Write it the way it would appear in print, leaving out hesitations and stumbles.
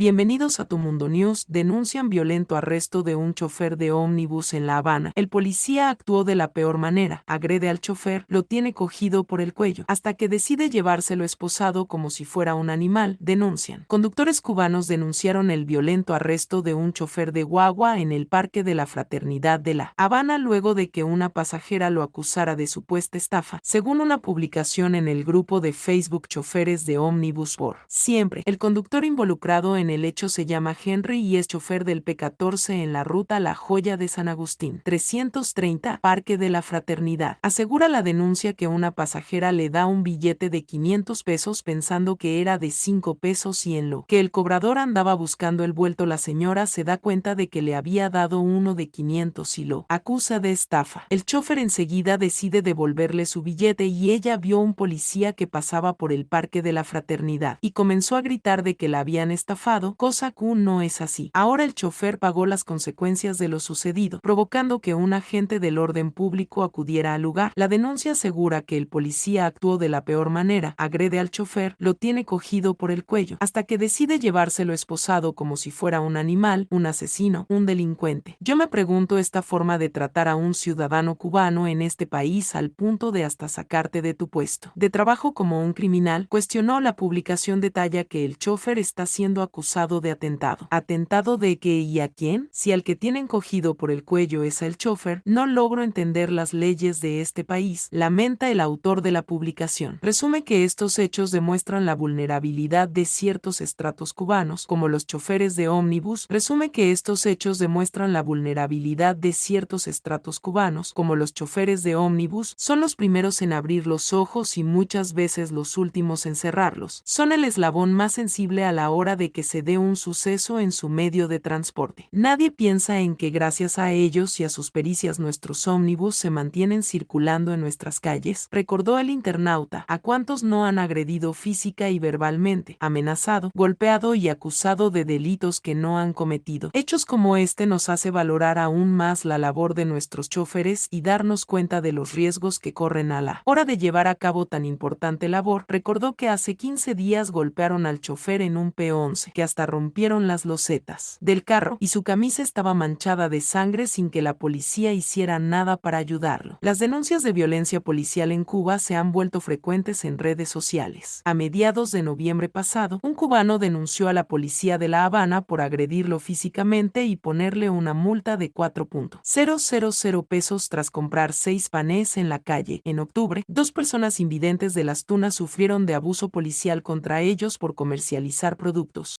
Bienvenidos a Tu Mundo News. Denuncian violento arresto de un chofer de ómnibus en La Habana. El policía actuó de la peor manera. Agrede al chofer, lo tiene cogido por el cuello, hasta que decide llevárselo esposado como si fuera un animal, denuncian. Conductores cubanos denunciaron el violento arresto de un chofer de guagua en el Parque de la Fraternidad de La Habana luego de que una pasajera lo acusara de supuesta estafa, según una publicación en el grupo de Facebook Choferes de Ómnibus por Siempre. El conductor involucrado en el hecho se llama Henry y es chofer del P14 en la ruta La Joya de San Agustín, 330, Parque de la Fraternidad. Asegura la denuncia que una pasajera le da un billete de 500 pesos pensando que era de 5 pesos y en lo que el cobrador andaba buscando el vuelto la señora se da cuenta de que le había dado uno de 500 y lo acusa de estafa. El chofer enseguida decide devolverle su billete y ella vio un policía que pasaba por el Parque de la Fraternidad y comenzó a gritar de que la habían estafado, cosa que no es así. Ahora el chofer pagó las consecuencias de lo sucedido, provocando que un agente del orden público acudiera al lugar. La denuncia asegura que el policía actuó de la peor manera, agrede al chofer, lo tiene cogido por el cuello, hasta que decide llevárselo esposado como si fuera un animal, un asesino, un delincuente. Yo me pregunto esta forma de tratar a un ciudadano cubano en este país al punto de hasta sacarte de tu puesto de trabajo como un criminal, cuestionó. La publicación detalla que el chofer está siendo acusado de atentado. ¿Atentado de qué y a quién? Si al que tienen cogido por el cuello es el chofer, no logro entender las leyes de este país, lamenta el autor de la publicación. Presume que estos hechos demuestran la vulnerabilidad de ciertos estratos cubanos, como los choferes de ómnibus. Presume que estos hechos demuestran la vulnerabilidad de ciertos estratos cubanos, como los choferes de ómnibus, son los primeros en abrir los ojos y muchas veces los últimos en cerrarlos. Son el eslabón más sensible a la hora de que se dé un suceso en su medio de transporte. Nadie piensa en que gracias a ellos y a sus pericias nuestros ómnibus se mantienen circulando en nuestras calles, recordó el internauta. ¿A cuántos no han agredido física y verbalmente, amenazado, golpeado y acusado de delitos que no han cometido? Hechos como este nos hace valorar aún más la labor de nuestros choferes y darnos cuenta de los riesgos que corren a la hora de llevar a cabo tan importante labor. Recordó que hace 15 días golpearon al chofer en un P11, que hasta rompieron las losetas del carro y su camisa estaba manchada de sangre sin que la policía hiciera nada para ayudarlo. Las denuncias de violencia policial en Cuba se han vuelto frecuentes en redes sociales. A mediados de noviembre pasado, un cubano denunció a la policía de La Habana por agredirlo físicamente y ponerle una multa de 4.000 pesos tras comprar 6 panés en la calle. En octubre, 2 personas invidentes de Las Tunas sufrieron de abuso policial contra ellos por comercializar productos